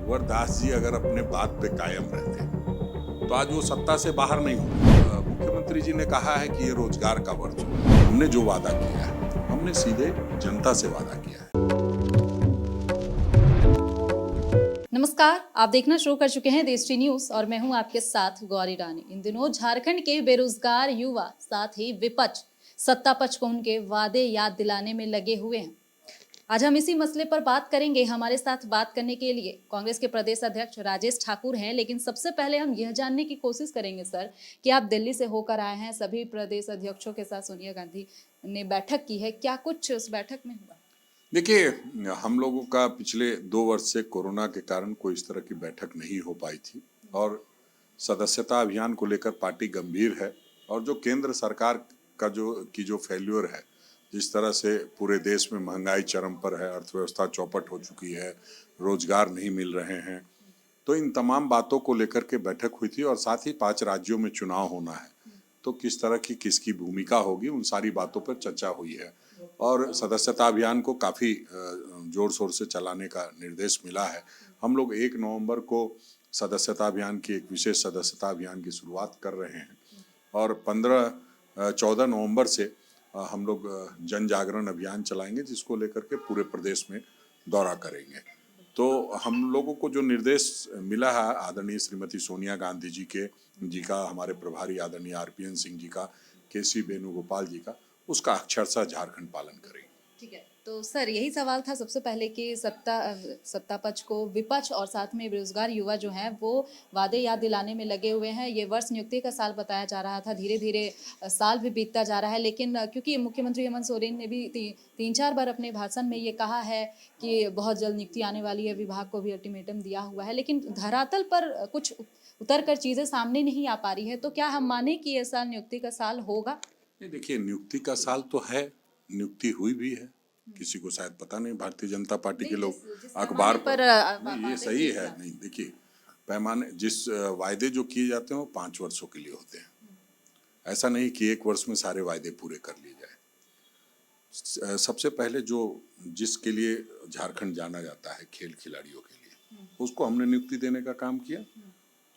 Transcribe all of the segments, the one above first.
रघुवर दास जी अगर अपने बात पे कायम रहते तो आज वो सत्ता से बाहर नहीं होते। मुख्यमंत्री जी ने कहा है कि ये रोजगार का वर्ष हो। हमने जो वादा किया है हमने सीधे जनता से वादा किया है। नमस्कार, आप देखना शुरू कर चुके हैं देश टी न्यूज और मैं हूं आपके साथ गौरी रानी। इन दिनों झारखंड के बेरोजगार युवा साथ ही विपक्ष सत्ता पक्ष को उनके वादे याद दिलाने में लगे हुए हैं। आज हम इसी मसले पर बात करेंगे। हमारे साथ बात करने के लिए कांग्रेस के प्रदेश अध्यक्ष राजेश ठाकुर हैं, लेकिन सबसे पहले हम यह जानने की कोशिश करेंगे सर कि आप दिल्ली से होकर आए हैं, सभी प्रदेश अध्यक्षों के साथ सोनिया गांधी ने बैठक की है, क्या कुछ उस बैठक में हुआ? देखिए, हम लोगों का पिछले 2 वर्ष से कोरोना के कारण कोई इस तरह की बैठक नहीं हो पाई थी और सदस्यता अभियान को लेकर पार्टी गंभीर है। और जो केंद्र सरकार का जो फेल्योर है, जिस तरह से पूरे देश में महंगाई चरम पर है, अर्थव्यवस्था चौपट हो चुकी है, रोजगार नहीं मिल रहे हैं, तो इन तमाम बातों को लेकर के बैठक हुई थी। और साथ ही 5 राज्यों में चुनाव होना है, तो किस तरह की किसकी भूमिका होगी, उन सारी बातों पर चर्चा हुई है। और सदस्यता अभियान को काफ़ी जोर शोर से चलाने का निर्देश मिला है। हम लोग 1 नवंबर को सदस्यता अभियान की एक विशेष सदस्यता अभियान की शुरुआत कर रहे हैं और 14 नवंबर से हम लोग जन जागरण अभियान चलाएंगे, जिसको लेकर के पूरे प्रदेश में दौरा करेंगे। तो हम लोगों को जो निर्देश मिला है आदरणीय श्रीमती सोनिया गांधी जी का, हमारे प्रभारी आदरणीय RPN सिंह जी का, KC वेणुगोपाल जी का, उसका अक्षरशः झारखंड पालन करेंगे। ठीक है, तो सर यही सवाल था सबसे पहले कि सत्ता पक्ष को विपक्ष और साथ में बेरोजगार युवा जो हैं वो वादे याद दिलाने में लगे हुए हैं। ये वर्ष नियुक्ति का साल बताया जा रहा था, धीरे धीरे साल भी बीतता जा रहा है, लेकिन क्योंकि मुख्यमंत्री हेमंत सोरेन ने भी 3-4 बार अपने भाषण में ये कहा है कि बहुत जल्द नियुक्ति आने वाली है, विभाग को भी अल्टीमेटम दिया हुआ है, लेकिन धरातल पर कुछ उतर कर चीज़ें सामने नहीं आ पा रही है। तो क्या हम माने कि ये साल नियुक्ति का साल होगा? नहीं, देखिए, नियुक्ति का साल तो है, नियुक्ति हुई भी है। किसी को शायद पता नहीं, भारतीय जनता पार्टी के लोग अखबार पर नहीं, ये सही है। नहीं, देखिए, पैमाने जिस वायदे जो किए जाते हैं वो 5 वर्षों के लिए होते हैं। ऐसा नहीं कि 1 वर्ष में सारे वायदे पूरे कर लिए जाए। सबसे पहले जिसके लिए झारखंड जाना जाता है, खेल खिलाड़ियों के लिए, उसको हमने नियुक्ति देने का काम किया।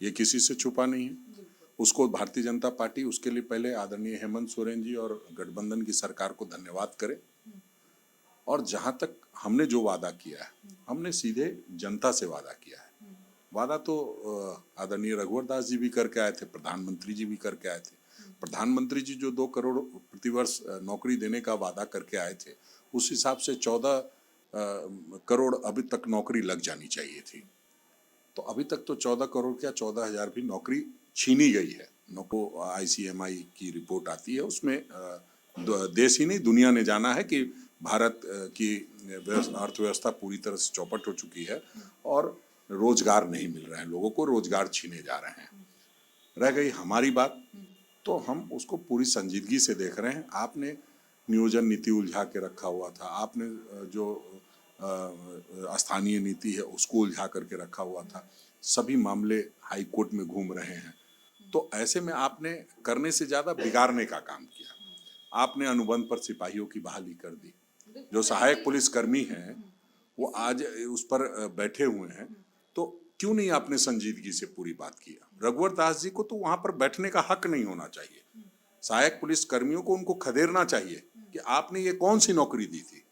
ये किसी से छुपा नहीं है। उसको भारतीय जनता पार्टी उसके लिए पहले आदरणीय हेमंत सोरेन जी और गठबंधन की सरकार को धन्यवाद करे। और जहां तक हमने जो वादा किया है, हमने सीधे जनता से वादा किया है। वादा तो आदरणीय रघुवर दास जी भी करके आए थे, प्रधानमंत्री जी भी करके आए थे। प्रधानमंत्री जी जो 2 करोड़ प्रतिवर्ष नौकरी देने का वादा करके आए थे, उस हिसाब से 14 करोड़ अभी तक नौकरी लग जानी चाहिए थी। तो अभी तक तो 14 करोड़ क्या 14,000 भी नौकरी छीनी गई है। ICMI की रिपोर्ट आती है, उसमें देश ही नहीं दुनिया ने जाना है कि भारत की अर्थव्यवस्था पूरी तरह से चौपट हो चुकी है और रोजगार नहीं मिल रहा है, लोगों को रोजगार छीने जा रहे हैं। रह गई हमारी बात, तो हम उसको पूरी संजीदगी से देख रहे हैं। आपने नियोजन नीति उलझा के रखा हुआ था, आपने जो स्थानीय नीति है उसको उलझा करके रखा हुआ था, सभी मामले हाई कोर्ट में घूम रहे हैं। तो ऐसे में आपने करने से ज्यादा बिगाड़ने का काम किया। आपने अनुबंध पर सिपाहियों की बहाली कर दी। जो सहायक पुलिस कर्मी हैं वो आज उस पर बैठे हुए हैं, तो क्यों नहीं आपने संजीदगी से पूरी बात किया? रघुवर दास जी को तो वहां पर बैठने का हक नहीं होना चाहिए। सहायक पुलिस कर्मियों को उनको खदेड़ना चाहिए कि आपने ये कौन सी नौकरी दी थी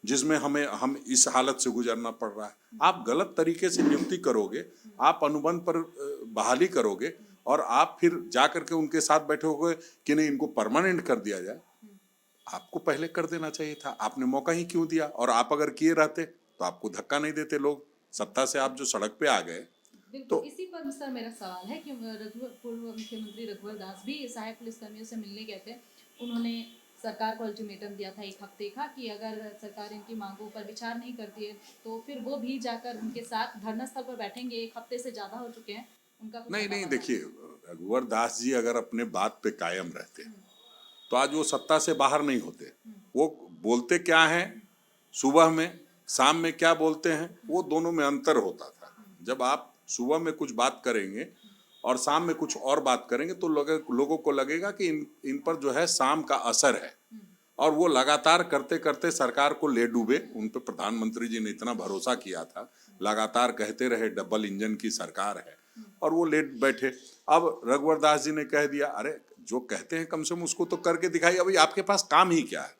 जिसमें हम इस हालत से गुजरना पड़ रहा है। आप गलत तरीके से नियुक्ति करोगे, आप अनुबंध पर बहाली करोगे और आप फिर जा करके उनके साथ बैठे होगे कि नहीं इनको परमानेंट कर दिया जाए। आपको पहले कर देना चाहिए था, आपने मौका ही क्यों दिया? और आप अगर किए रहते तो आपको धक्का नहीं देते लोग, सत्ता से आप जो सड़क पे आ गए। तो इसी पर सर मेरा सवाल है कि पूर्व मुख्यमंत्री रघुवर दास भी सहायक पुलिस कर्मियों से मिलने गए थे। उन्होंने सरकार को अल्टीमेटम दिया था 1 हफ्ते का कि अगर सरकार इनकी मांगों पर विचार नहीं करती है तो फिर वो भी जाकर उनके साथ धरना स्थल पर बैठेंगे। 1 हफ्ते से ज्यादा हो चुके हैं, उनका कुछ नहीं, देखिए, रघुवर दास जी अगर अपने बात पे कायम रहते तो आज वो सत्ता से बाहर नहीं होते। वो बोलते क्या हैं सुबह में, शाम में क्या बोलते हैं, वो दोनों में अंतर होता था। जब आप सुबह में कुछ बात करेंगे और शाम में कुछ और बात करेंगे तो लोगों को लगेगा कि इन पर जो है शाम का असर है। और वो लगातार करते करते सरकार को ले डूबे। उन पर प्रधानमंत्री जी ने इतना भरोसा किया था लगातार कहते रहे डबल इंजन की सरकार है और वो लेट बैठे। अब रघुवर दास जी ने कह दिया, अरे जो कहते हैं कम से कम उसको तो करके दिखाइए। अभी आपके पास काम ही क्या है?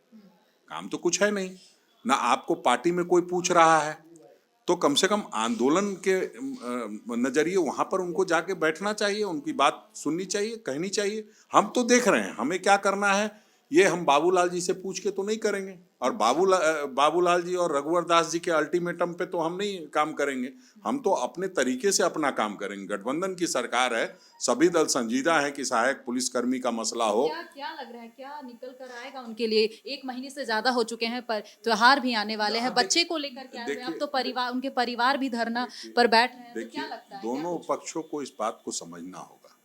काम तो कुछ है नहीं ना, आपको पार्टी में कोई पूछ रहा है, तो कम से कम आंदोलन के नजरिए वहां पर उनको जाके बैठना चाहिए, उनकी बात सुननी चाहिए, कहनी चाहिए। हम तो देख रहे हैं हमें क्या करना है, ये हम बाबूलाल जी से पूछ के तो नहीं करेंगे, और बाबूलाल जी और रघुवर दास जी के अल्टीमेटम पे तो हम नहीं काम करेंगे। हम तो अपने तरीके से अपना काम करेंगे। गठबंधन की सरकार है, सभी दल संजीदा है कि सहायक पुलिसकर्मी का मसला हो। क्या लग रहा है, क्या निकल कर आएगा उनके लिए? 1 महीने से ज्यादा हो चुके हैं, पर त्योहार भी आने वाले हैं, बच्चे को लेकर के आए हुए हैं, अब तो परिवार, उनके परिवार भी धरना पर बैठ रहे हैं, तो क्या लगता है? दोनों पक्षों को इस बात को समझना होगा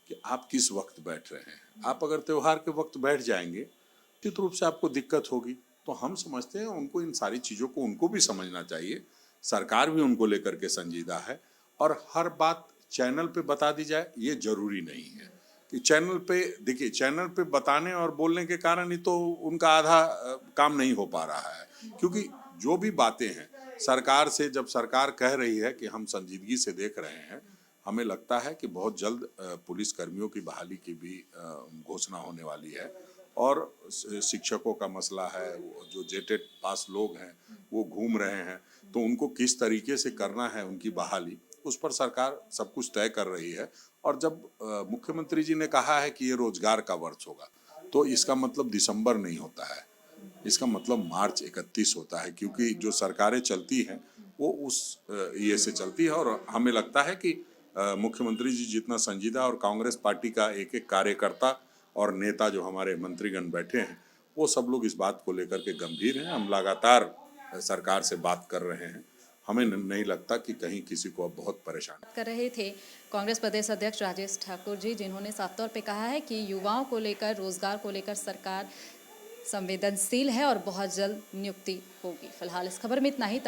कि आप किस वक्त बैठ रहे हैं। आप अगर त्योहार के वक्त बैठ जाएंगे, निश्चित रूप से आपको दिक्कत होगी। तो हम समझते हैं उनको इन सारी चीज़ों को उनको भी समझना चाहिए। सरकार भी उनको लेकर के संजीदा है, और हर बात चैनल पे बता दी जाए ये जरूरी नहीं है कि चैनल पे, देखिए चैनल पे बताने और बोलने के कारण ही तो उनका आधा काम नहीं हो पा रहा है। क्योंकि जो भी बातें हैं सरकार से, जब सरकार कह रही है कि हम संजीदगी से देख रहे हैं, हमें लगता है कि बहुत जल्द पुलिस कर्मियों की बहाली की भी घोषणा होने वाली है। और शिक्षकों का मसला है, जो जेटेड पास लोग हैं वो घूम रहे हैं, तो उनको किस तरीके से करना है उनकी बहाली, उस पर सरकार सब कुछ तय कर रही है। और जब मुख्यमंत्री जी ने कहा है कि ये रोजगार का वर्ष होगा, तो इसका मतलब दिसंबर नहीं होता है, इसका मतलब मार्च 31 होता है। क्योंकि जो सरकारें चलती हैं वो उस ये से चलती है, और हमें लगता है कि मुख्यमंत्री जी जितना संजीदा, और कांग्रेस पार्टी का एक एक कार्यकर्ता और नेता जो हमारे मंत्रीगण बैठे हैं, वो सब लोग इस बात को लेकर के गंभीर हैं। हम लगातार सरकार से बात कर रहे हैं, हमें नहीं लगता कि कहीं किसी को अब बहुत परेशान कर रहे थे कांग्रेस प्रदेश अध्यक्ष राजेश ठाकुर जी, जिन्होंने साफ तौर पे कहा है कि युवाओं को लेकर, रोजगार को लेकर सरकार संवेदनशील है और बहुत जल्द नियुक्ति होगी। फिलहाल इस खबर में इतना ही।